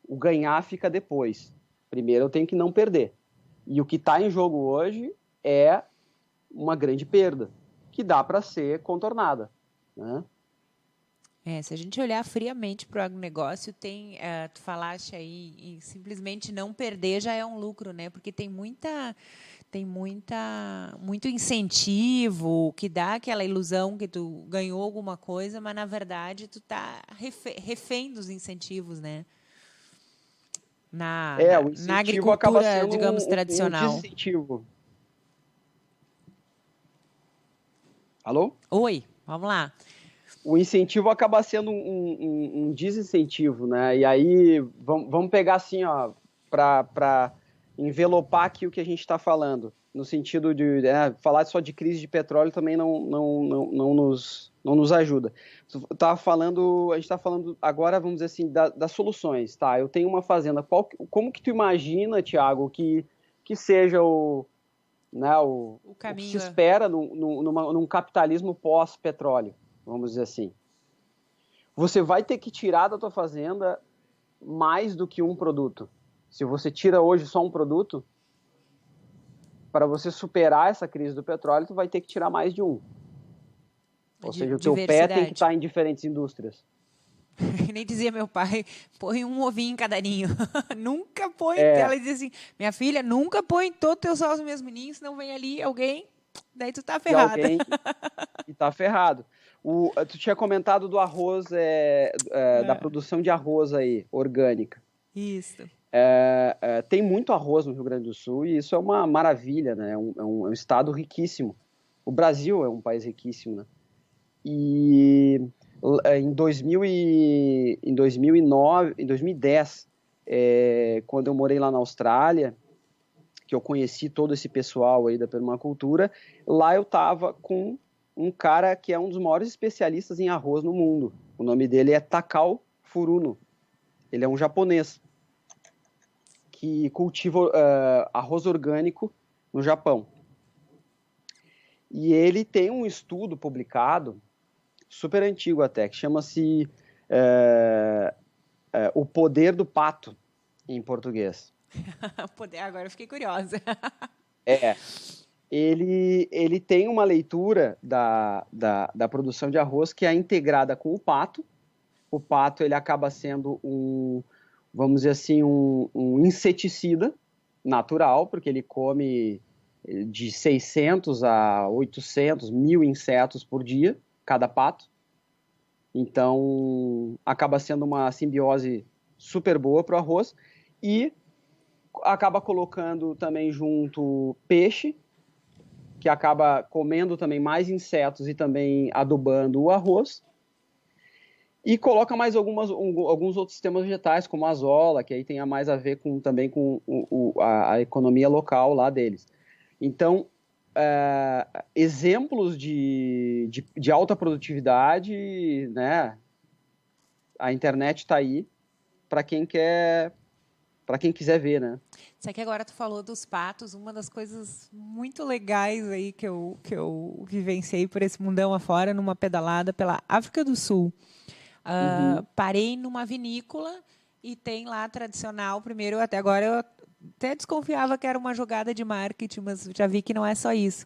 O ganhar fica depois. Primeiro eu tenho que não perder. E o que está em jogo hoje é uma grande perda, que dá para ser contornada. Né? Se a gente olhar friamente para o agronegócio, tu falaste aí, e simplesmente não perder já é um lucro, né? Porque tem muito incentivo que dá aquela ilusão que tu ganhou alguma coisa, mas na verdade tu está refém dos incentivos, né? Na agricultura, digamos, tradicional. Um desincentivo. Alô? Oi, vamos lá. o incentivo acaba sendo um desincentivo, né? E aí, vamos pegar assim, ó, para envelopar aqui o que a gente está falando, no sentido de falar só de crise de petróleo também não nos ajuda. A gente está falando agora, vamos dizer assim, das soluções, tá? Eu tenho uma fazenda, como que tu imagina, Thiago, que seja o caminho, que se espera num capitalismo pós-petróleo, vamos dizer assim. Você vai ter que tirar da tua fazenda mais do que um produto. Se você tira hoje só um produto, para você superar essa crise do petróleo, tu vai ter que tirar mais de um. Ou seja, o teu pé tem que estar em diferentes indústrias. Nem dizia meu pai, põe um ovinho em cada ninho. Nunca põe. Ela dizia assim, minha filha, nunca põe todos os teus ovos no mesmo ninho, senão vem ali alguém, daí tu tá ferrada. E tá ferrado. Tu tinha comentado do arroz, da produção de arroz aí, orgânica. Isso. Tem muito arroz no Rio Grande do Sul e isso é uma maravilha, né? É um estado riquíssimo. O Brasil é um país riquíssimo, né? E em 2010, quando eu morei lá na Austrália, que eu conheci todo esse pessoal aí da permacultura, lá eu estava com um cara que é um dos maiores especialistas em arroz no mundo. O nome dele é Takao Furuno. Ele é um japonês que cultiva arroz orgânico no Japão. E ele tem um estudo publicado, super antigo até, que chama-se O Poder do Pato, em português. Agora eu fiquei curiosa. Ele tem uma leitura da produção de arroz que é integrada com o pato. O pato ele acaba sendo vamos dizer assim, um inseticida natural, porque ele come de 600 a 800, 1.000 insetos por dia, cada pato. Então, acaba sendo uma simbiose super boa para o arroz. E acaba colocando também junto peixe, que acaba comendo também mais insetos e também adubando o arroz. E coloca mais alguns outros sistemas vegetais, como a azola, que aí tem mais a ver também com a economia local lá deles. Então, exemplos de alta produtividade, né? A internet está aí para quem quiser ver, né? Isso aqui agora tu falou dos patos, uma das coisas muito legais aí que eu vivenciei por esse mundão afora, numa pedalada pela África do Sul. Parei numa vinícola e tem lá tradicional, primeiro, até agora eu até desconfiava que era uma jogada de marketing, mas já vi que não é só isso.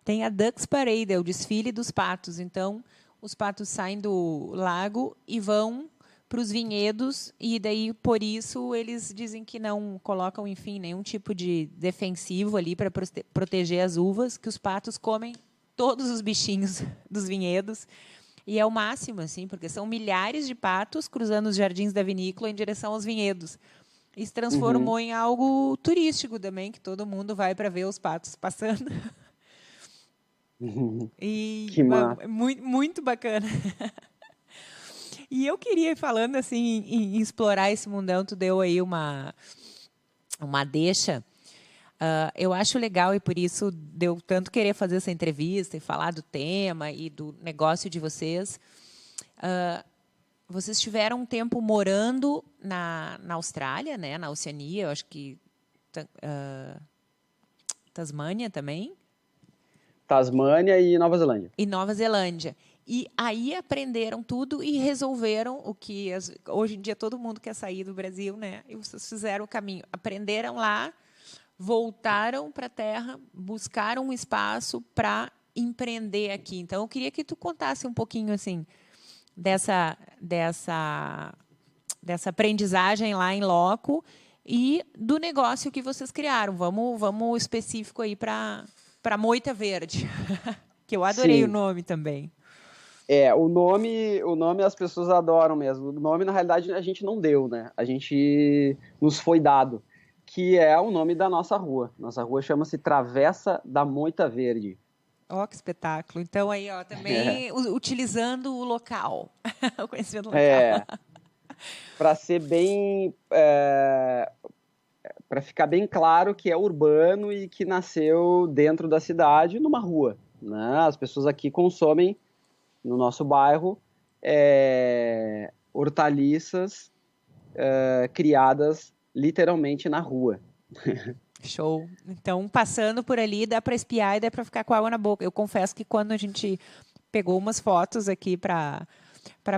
Tem a Ducks Parade, é o desfile dos patos. Então, os patos saem do lago e vão para os vinhedos, e daí, por isso, eles dizem que não colocam, enfim, nenhum tipo de defensivo ali para proteger as uvas, que os patos comem todos os bichinhos dos vinhedos. E é o máximo, assim, porque são milhares de patos cruzando os jardins da vinícola em direção aos vinhedos. E se transformou em algo turístico também, que todo mundo vai para ver os patos passando. E que muito, muito bacana. E eu queria ir falando assim, em explorar esse mundão, tu deu aí uma deixa. Eu acho legal e por isso deu tanto querer fazer essa entrevista e falar do tema e do negócio de vocês. Vocês tiveram um tempo morando na Austrália, né? Na Oceania, eu acho que Tasmânia também. Tasmânia e Nova Zelândia. E Nova Zelândia. E aí aprenderam tudo e resolveram o que hoje em dia todo mundo quer sair do Brasil, né? E vocês fizeram o caminho. Aprenderam lá, voltaram para a terra, buscaram um espaço para empreender aqui. Então, eu queria que tu contasse um pouquinho assim dessa aprendizagem lá em loco e do negócio que vocês criaram. Vamos específico aí para Moita Verde, que eu adorei. Sim. O nome também. O nome as pessoas adoram mesmo. O nome, na realidade, a gente não deu, né? A gente nos foi dado, que é o nome da nossa rua. Nossa rua chama-se Travessa da Moita Verde. Ó, que espetáculo. Então, aí, ó, também utilizando o local, o conhecimento local. Para ser bem, para ficar bem claro que é urbano e que nasceu dentro da cidade, numa rua, né? As pessoas aqui consomem, no nosso bairro, hortaliças criadas literalmente na rua. Show. Então, passando por ali, dá para espiar e dá para ficar com água na boca. Eu confesso que quando a gente pegou umas fotos aqui para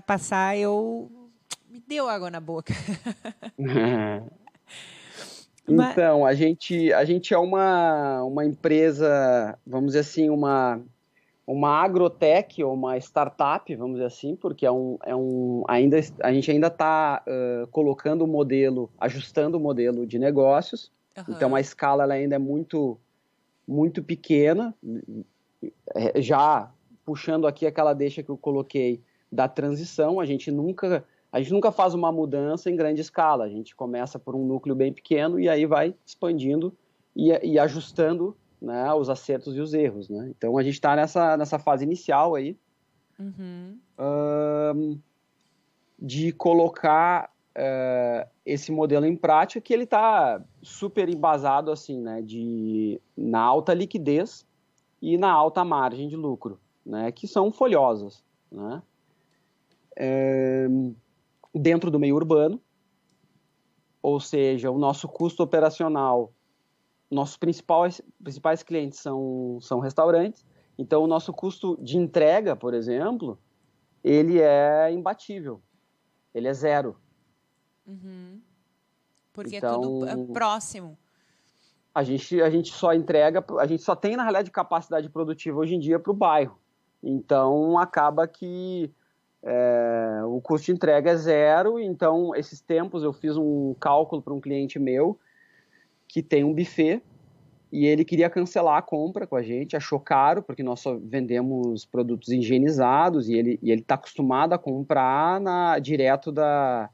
passar, me deu água na boca. Então, a gente é uma empresa, vamos dizer assim, uma agrotech ou uma startup, vamos dizer assim, porque a gente ainda está colocando o modelo, ajustando o modelo de negócios. Então, a escala ela ainda é muito, muito pequena. Já puxando aqui aquela deixa que eu coloquei da transição, a gente nunca faz uma mudança em grande escala. A gente começa por um núcleo bem pequeno e aí vai expandindo e ajustando, né, os acertos e os erros, né? Então a gente está nessa fase inicial aí de colocar esse modelo em prática, que ele está super embasado assim, né, na alta liquidez e na alta margem de lucro, né, que são folhosas, né? Dentro do meio urbano, ou seja, o nosso custo operacional, nossos principais clientes são restaurantes, então o nosso custo de entrega, por exemplo, ele é imbatível, ele é zero. Porque então, é tudo próximo. A gente só entrega, a gente só tem, na realidade, capacidade produtiva hoje em dia para o bairro. Então, acaba que o custo de entrega é zero. Então, esses tempos eu fiz um cálculo para um cliente meu que tem um buffet e ele queria cancelar a compra com a gente, achou caro, porque nós só vendemos produtos higienizados e ele está acostumado a comprar direto da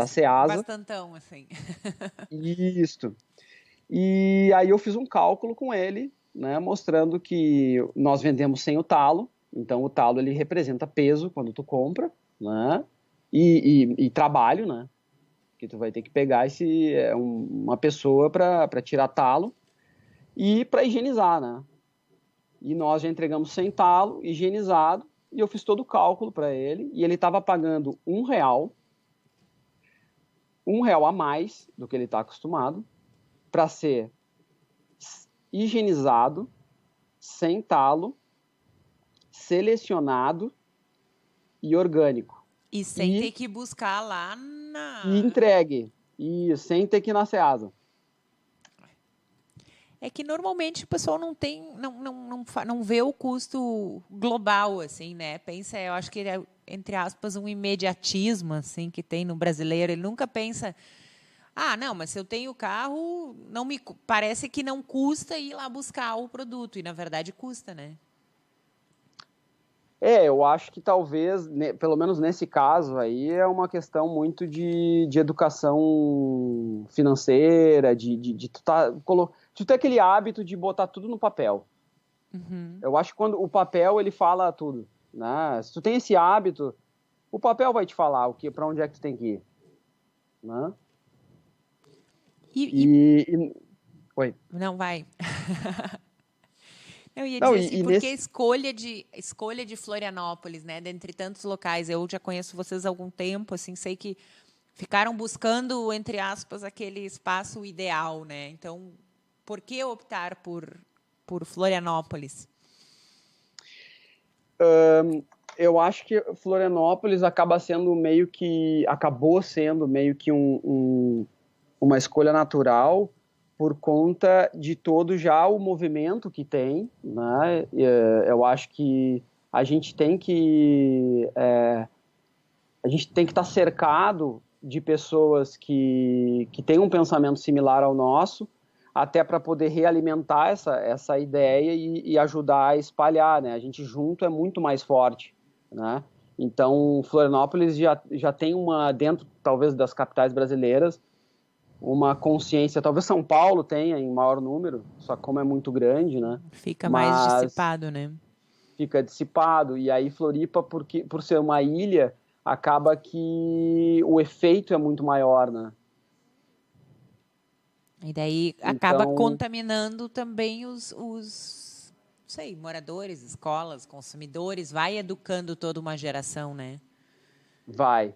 Ceasa. Bastantão, assim. Isso. E aí eu fiz um cálculo com ele, né, mostrando que nós vendemos sem o talo, então o talo ele representa peso quando tu compra, né, e trabalho, né, que tu vai ter que pegar uma pessoa para tirar talo e para higienizar, né. E nós já entregamos sem talo, higienizado, e eu fiz todo o cálculo para ele, e ele estava pagando R$1 a mais do que ele está acostumado, para ser higienizado, sem talo, selecionado e orgânico. E sem ter que buscar lá na... E entregue. E sem ter que ir na Ceasa. É que normalmente o pessoal não vê o custo global, assim, né? Pensa, eu acho que é, entre aspas, um imediatismo, assim, que tem no brasileiro. Ele nunca pensa... não, mas se eu tenho carro, parece que não custa ir lá buscar o produto. E, na verdade, custa, né? Eu acho que talvez, pelo menos nesse caso aí, é uma questão muito de educação financeira, de tu ter aquele hábito de botar tudo no papel. Eu acho que quando o papel, ele fala tudo, né? Se tu tem esse hábito, o papel vai te falar para onde é que tu tem que ir, né? Oi. Não, vai. Eu ia dizer assim, porque a escolha de Florianópolis, né, dentre tantos locais, eu já conheço vocês há algum tempo, assim, sei que ficaram buscando, entre aspas, aquele espaço ideal, né? Então, por que optar por Florianópolis? Eu acho que Florianópolis acabou sendo meio que uma escolha natural, por conta de todo já o movimento que tem, né? Eu acho que a gente tem que estar cercado de pessoas que têm um pensamento similar ao nosso, até para poder realimentar essa ideia e ajudar a espalhar, né? A gente junto é muito mais forte, né? Então, Florianópolis já tem dentro, talvez, das capitais brasileiras, uma consciência, talvez São Paulo tenha em maior número, só que como é muito grande, né? Fica mais dissipado, né? Fica dissipado, e aí Floripa, por ser uma ilha, acaba que o efeito é muito maior, né? E daí acaba Então, contaminando também os não sei, moradores, escolas, consumidores, vai educando toda uma geração, né? vai.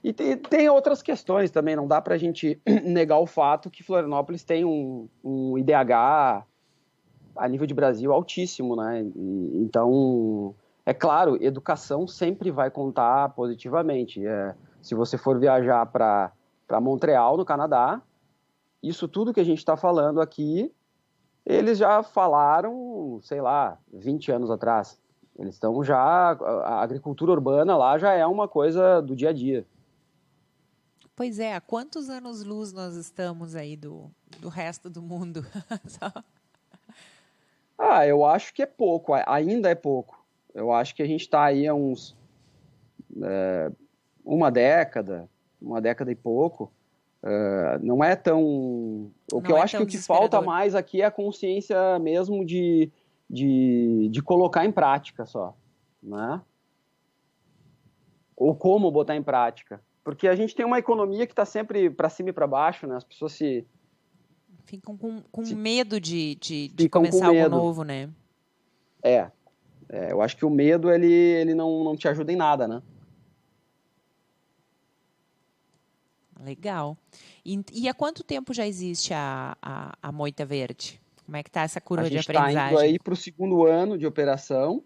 E tem outras questões também, não dá pra gente negar o fato que Florianópolis tem um IDH a nível de Brasil altíssimo, né? Então, é claro, educação sempre vai contar positivamente. Se você for viajar para Montreal, no Canadá, isso tudo que a gente está falando aqui, eles já falaram, sei lá, 20 anos atrás. Eles estão já. A agricultura urbana lá já é uma coisa do dia a dia. Pois é, há quantos anos-luz nós estamos aí do resto do mundo? Eu acho que é pouco, ainda é pouco. Eu acho que a gente está aí há uma década e pouco. Não é tão. Não Que eu é acho que tão o que falta desesperador. mais aqui é a consciência mesmo de colocar em prática só, né? Ou como botar em prática. Porque a gente tem uma economia que está sempre para cima e para baixo, né? As pessoas Ficam com se medo de ficam com começar algo medo. novo, né? Eu acho que o medo ele não te ajuda em nada, né? Legal. E há quanto tempo já existe a Moita Verde? Como é que está essa A curva de gente está indo aprendizagem? aí para o segundo ano de operação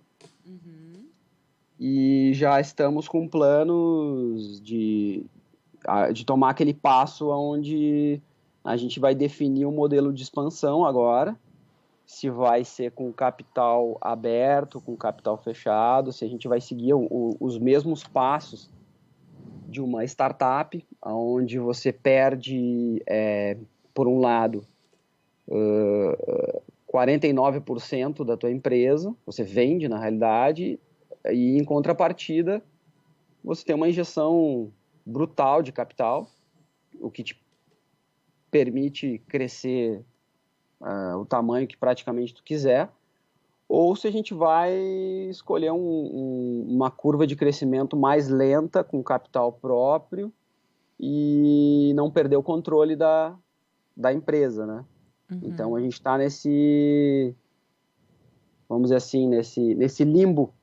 e já estamos com planos de tomar aquele passo onde a gente vai definir um modelo de expansão agora, se vai ser com capital aberto, com capital fechado, se a gente vai seguir os mesmos passos de uma startup, onde você perde, por um lado, 49% da tua empresa, você vende na realidade, e em contrapartida você tem uma injeção brutal de capital, o que te permite crescer o tamanho que praticamente tu quiser, ou se a gente vai escolher uma curva de crescimento mais lenta, com capital próprio, e não perder o controle da empresa, né? Então a gente está vamos dizer assim, nesse limbo.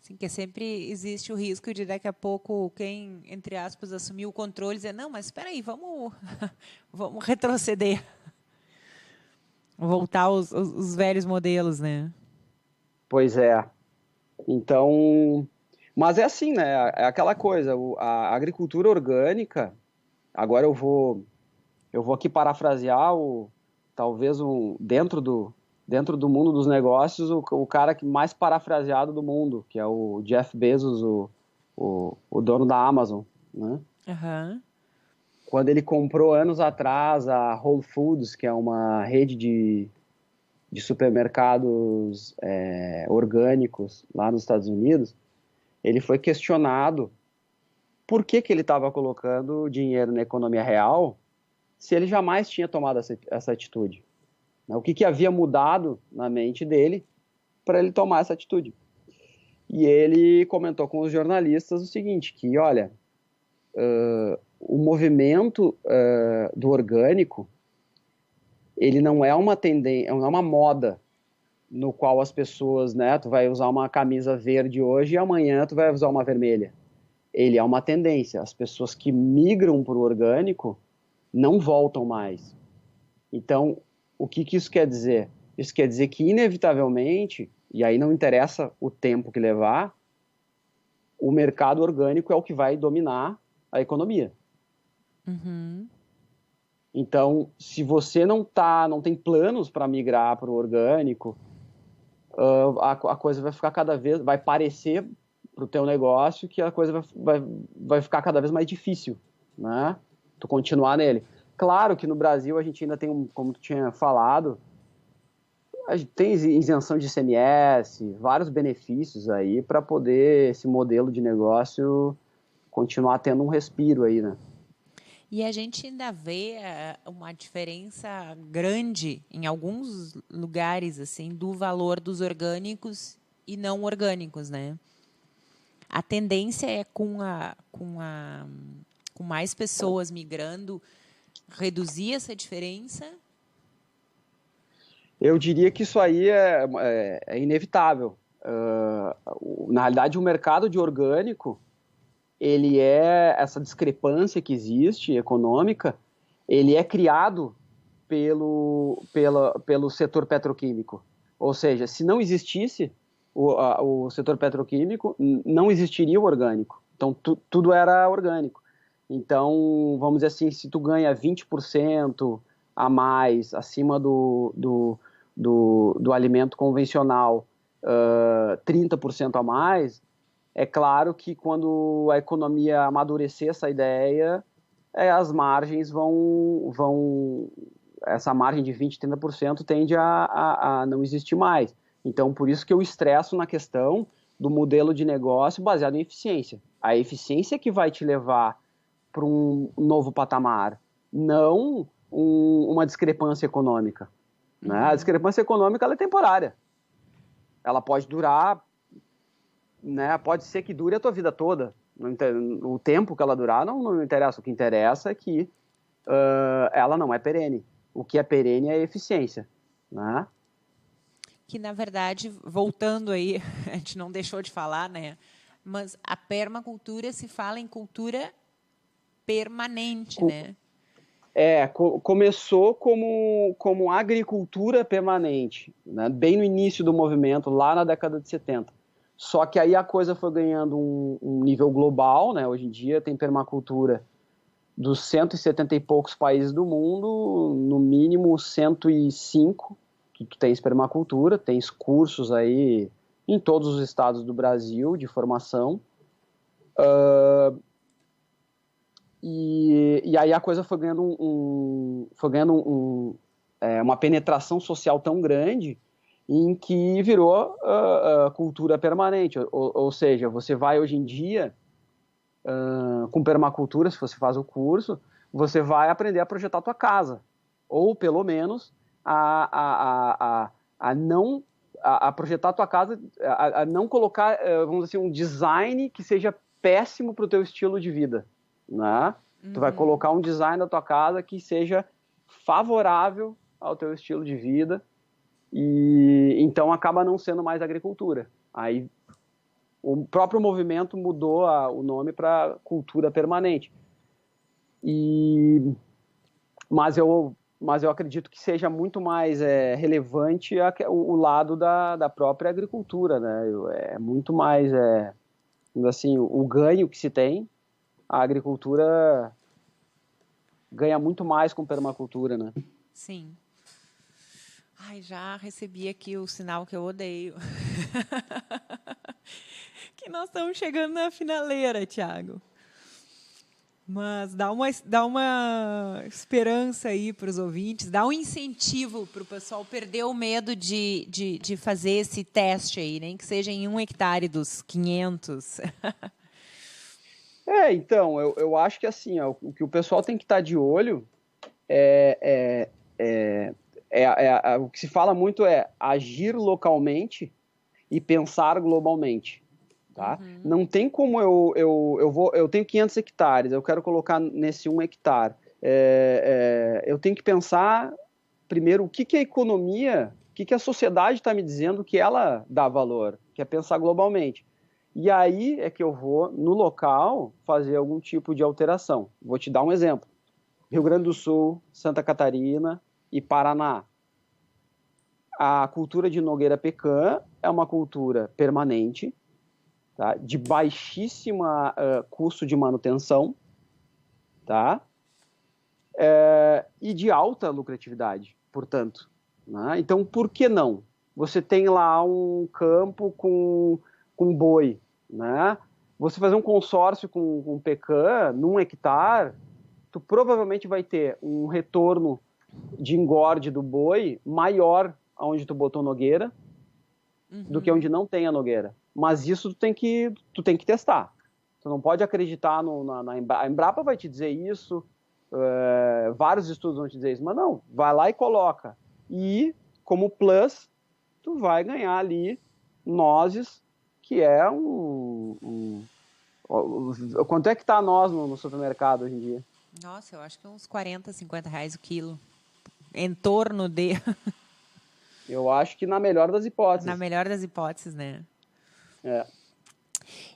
Sim, que sempre existe o risco de daqui a pouco quem, entre aspas, assumir o controle e dizer, não, mas espera aí, vamos, vamos retroceder. Voltar aos velhos modelos, né? Pois é. Então, mas é assim, né? É aquela coisa, a agricultura orgânica, agora eu vou aqui parafrasear talvez dentro do mundo dos negócios, o cara que mais parafraseado do mundo, que é o Jeff Bezos, o dono da Amazon, né? Uhum. Quando ele comprou anos atrás a Whole Foods, que é uma rede de supermercados orgânicos lá nos Estados Unidos, ele foi questionado por que ele estava colocando dinheiro na economia real se ele jamais tinha tomado essa atitude. O que havia mudado na mente dele para ele tomar essa atitude? E ele comentou com os jornalistas o seguinte, que, olha, o movimento do orgânico, ele não é uma tendência, não é uma moda no qual as pessoas, né, tu vai usar uma camisa verde hoje e amanhã tu vai usar uma vermelha. Ele é uma tendência. As pessoas que migram para o orgânico não voltam mais. Então, o que isso quer dizer? Isso quer dizer que, inevitavelmente, e aí não interessa o tempo que levar, o mercado orgânico é o que vai dominar a economia. Uhum. Então, se você não tem planos para migrar para o orgânico, a coisa vai ficar vai parecer para o teu negócio que a coisa vai ficar cada vez mais difícil, né? Tu continuar nele. Claro que no Brasil a gente ainda tem, como tu tinha falado, a gente tem isenção de ICMS, vários benefícios aí para poder esse modelo de negócio continuar tendo um respiro aí, né? E a gente ainda vê uma diferença grande em alguns lugares assim do valor dos orgânicos e não orgânicos, né? A tendência é com mais pessoas migrando reduzir essa diferença. Eu diria que isso aí é inevitável. Na realidade, o mercado de orgânico, ele essa discrepância que existe econômica, ele é criado pelo setor petroquímico. Ou seja, se não existisse o setor petroquímico, não existiria o orgânico. Então, tudo era orgânico. Então, vamos dizer assim, se tu ganha 20% a mais acima do alimento convencional, 30% a mais, é claro que quando a economia amadurecer essa ideia, as margens essa margem de 20%, 30% tende a não existir mais. Então, por isso que eu estresso na questão do modelo de negócio baseado em eficiência. A eficiência é que vai te levar para um novo patamar, não uma discrepância econômica. Né? A discrepância econômica ela é temporária. Ela pode durar, né? Pode ser que dure a tua vida toda. O tempo que ela durar não interessa. O que interessa é que ela não é perene. O que é perene é a eficiência. Né? Que, na verdade, voltando aí, a gente não deixou de falar, né? Mas a permacultura se fala em cultura permanente, né? Começou como agricultura permanente, né? Bem no início do movimento, lá na década de 70. Só que aí a coisa foi ganhando um nível global, né? Hoje em dia tem permacultura dos 170 e poucos países do mundo, no mínimo 105 que tu tens permacultura, tens cursos aí em todos os estados do Brasil de formação. E aí a coisa foi ganhando uma penetração social tão grande em que virou cultura permanente. Ou seja, você vai hoje em dia com permacultura, se você faz o curso, você vai aprender a projetar a tua casa. Ou, pelo menos, a projetar a tua casa, a não colocar, vamos dizer assim, um design que seja péssimo para o teu estilo de vida. Né? Tu vai colocar um design da tua casa que seja favorável ao teu estilo de vida e então acaba não sendo mais agricultura. Aí o próprio movimento mudou o nome para cultura permanente. Mas eu acredito que seja muito mais relevante o lado da própria agricultura, né? É muito mais assim, o ganho que se tem. A agricultura ganha muito mais com permacultura, né? Sim. Ai, já recebi aqui o sinal que eu odeio. Que nós estamos chegando na finaleira, Thiago. Mas dá uma esperança aí para os ouvintes, dá um incentivo para o pessoal perder o medo de fazer esse teste aí, nem que seja em 1 hectare dos 500. Então, eu acho que assim, o que o pessoal tem que estar de olho o que se fala muito é agir localmente e pensar globalmente. Tá? Não tem como eu tenho 500 hectares, eu quero colocar nesse 1 hectare. Eu tenho que pensar primeiro o que a economia, o que a sociedade está me dizendo que ela dá valor, que é pensar globalmente. E aí é que eu vou, no local, fazer algum tipo de alteração. Vou te dar um exemplo. Rio Grande do Sul, Santa Catarina e Paraná. A cultura de nogueira pecan é uma cultura permanente, tá? De baixíssima custo de manutenção, tá? E de alta lucratividade, portanto. Né? Então, por que não? Você tem lá um campo com boi, né? Você fazer um consórcio com pecan num hectare, tu provavelmente vai ter um retorno de engorde do boi maior onde tu botou nogueira do que onde não tem a nogueira. Mas isso tu tem que testar. Tu não pode acreditar a Embrapa vai te dizer isso, vários estudos vão te dizer isso, mas não, vai lá e coloca. E, como plus, tu vai ganhar ali nozes, que é quanto é que tá a noz no supermercado hoje em dia? Nossa, eu acho que uns 40, 50 reais o quilo. Em torno de... Eu acho que na melhor das hipóteses. Na melhor das hipóteses, né? É.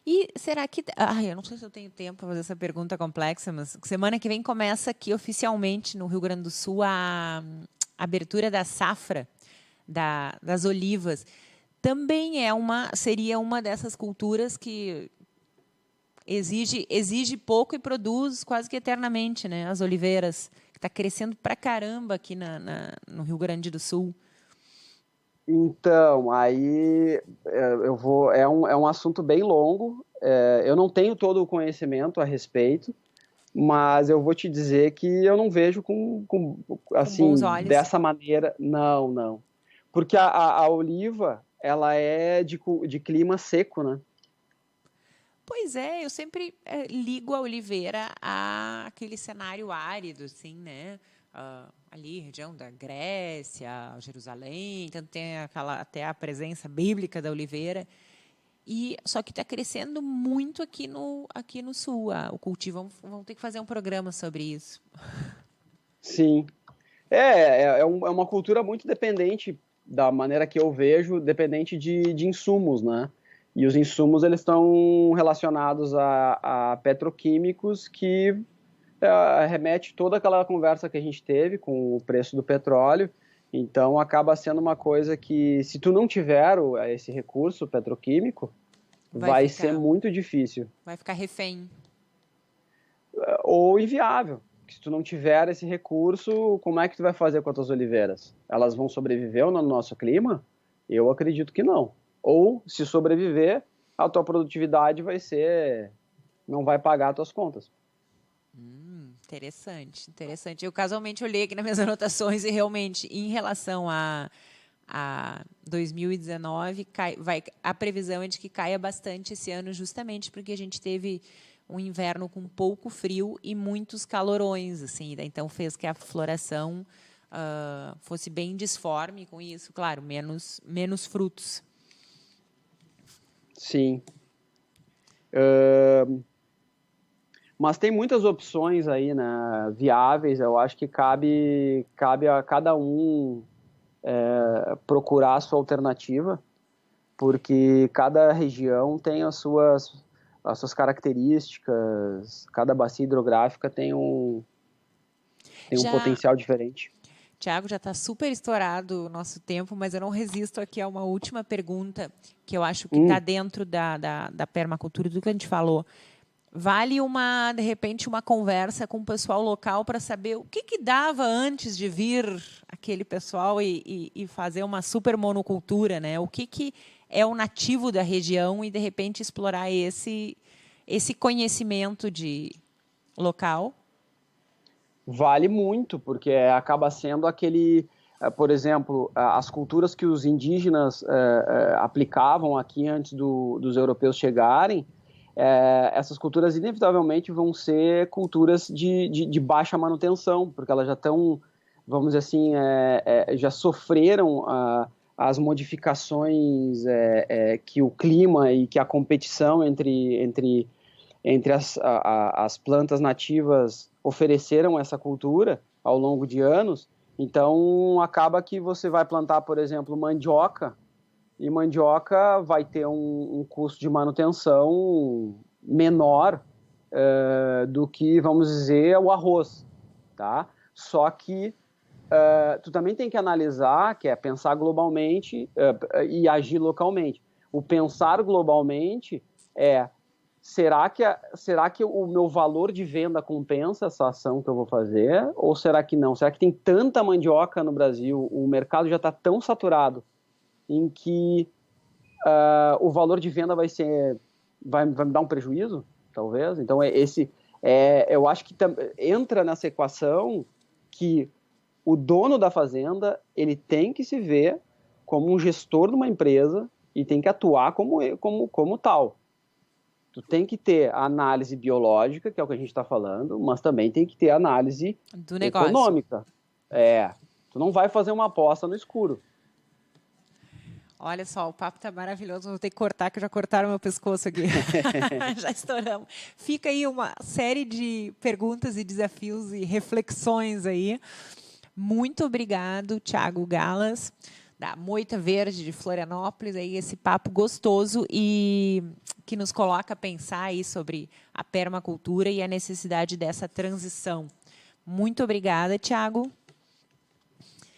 E será que... eu não sei se eu tenho tempo para fazer essa pergunta complexa, mas semana que vem começa aqui oficialmente no Rio Grande do Sul a abertura da safra das olivas. Também seria uma dessas culturas que exige pouco e produz quase que eternamente, né? As oliveiras, que está crescendo pra caramba aqui no Rio Grande do Sul. Então, aí é um assunto bem longo. Eu não tenho todo o conhecimento a respeito, mas eu vou te dizer que eu não vejo assim, bons olhos. dessa maneira. Não. Porque a oliva, ela é de clima seco, né? Pois é, eu sempre ligo a oliveira àquele cenário árido, assim, né? Ali, região da Grécia, Jerusalém, então tem até a presença bíblica da oliveira. Só que está crescendo muito aqui no sul. O cultivo, vamos ter que fazer um programa sobre isso. Sim. É uma cultura muito dependente, da maneira que eu vejo, dependente de insumos, né? E os insumos, eles estão relacionados a petroquímicos que remete toda aquela conversa que a gente teve com o preço do petróleo. Então, acaba sendo uma coisa que, se tu não tiver esse recurso petroquímico, vai ser muito difícil. Vai ficar refém. Ou inviável. Se tu não tiver esse recurso, como é que tu vai fazer com as tuas oliveiras? Elas vão sobreviver no nosso clima? Eu acredito que não. Ou, se sobreviver, a tua produtividade não vai pagar as tuas contas. Interessante. Eu casualmente olhei aqui nas minhas anotações e realmente, em relação a 2019, a previsão é de que caia bastante esse ano, justamente porque a gente teve um inverno com pouco frio e muitos calorões, assim, então fez que a floração fosse bem disforme com isso, claro, menos frutos. Sim. Mas tem muitas opções aí, né, viáveis. Eu acho que cabe a cada um procurar a sua alternativa, porque cada região tem as suas características, cada bacia hidrográfica tem um potencial diferente. Tiago, já está super estourado o nosso tempo, mas eu não resisto aqui a uma última pergunta que eu acho que está dentro da permacultura, do que a gente falou. Vale, de repente, uma conversa com o pessoal local para saber o que dava antes de vir aquele pessoal e fazer uma super monocultura, né? O que é o nativo da região e, de repente, explorar esse conhecimento local. Vale muito, porque acaba sendo aquele, por exemplo, as culturas que os indígenas aplicavam aqui antes dos europeus chegarem, essas culturas inevitavelmente vão ser culturas de baixa manutenção, porque elas já estão, vamos dizer assim, já sofreram as modificações que o clima e que a competição entre as plantas nativas ofereceram essa cultura ao longo de anos. Então, acaba que você vai plantar, por exemplo, mandioca, e mandioca vai ter um custo de manutenção menor do que, vamos dizer, o arroz, tá? Só que tu também tem que analisar, que é pensar globalmente e agir localmente. O pensar globalmente será que o meu valor de venda compensa essa ação que eu vou fazer? Ou será que não? Será que tem tanta mandioca no Brasil, o mercado já está tão saturado, em que o valor de venda vai me dar um prejuízo, talvez? Então, eu acho que entra nessa equação que o dono da fazenda, ele tem que se ver como um gestor de uma empresa e tem que atuar como tal. Tu tem que ter a análise biológica, que é o que a gente está falando, mas também tem que ter a análise do negócio. Econômica. Tu não vai fazer uma aposta no escuro. Olha só, o papo tá maravilhoso. Vou ter que cortar, que já cortaram meu pescoço aqui. Já estouramos. Fica aí uma série de perguntas e desafios e reflexões aí. Muito obrigado, Thiago Galas, da Moita Verde de Florianópolis, aí esse papo gostoso e que nos coloca a pensar aí sobre a permacultura e a necessidade dessa transição. Muito obrigada, Thiago.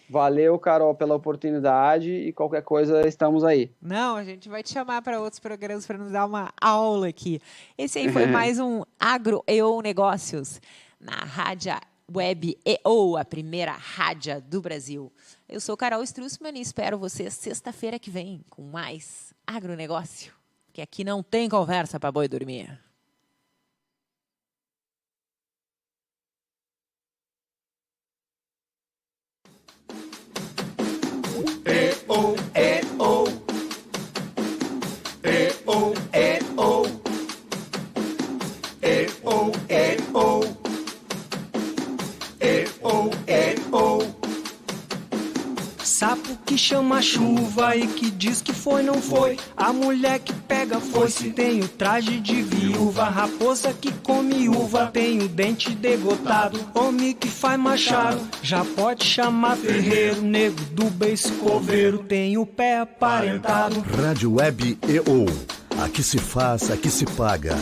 Valeu, Carol, pela oportunidade e qualquer coisa estamos aí. Não, a gente vai te chamar para outros programas para nos dar uma aula aqui. Esse aí foi mais um Agro EO Negócios na Rádio Web EO, a primeira rádio do Brasil. Eu sou Carol Strussmann e espero vocês sexta-feira que vem com mais agronegócio, que aqui não tem conversa para boi dormir. E-O, E-O. E-O, E-O. E-O, E-O. E-O, E-O. Sapo que chama chuva e que diz que foi, não foi. A mulher que pega foice tem o traje de viúva. Raposa que come uva tem o dente degotado. Homem que faz machado já pode chamar ferreiro. Nego do beiço coveiro tem o pé aparentado. Rádio Web EO. Aqui se faz, aqui se paga.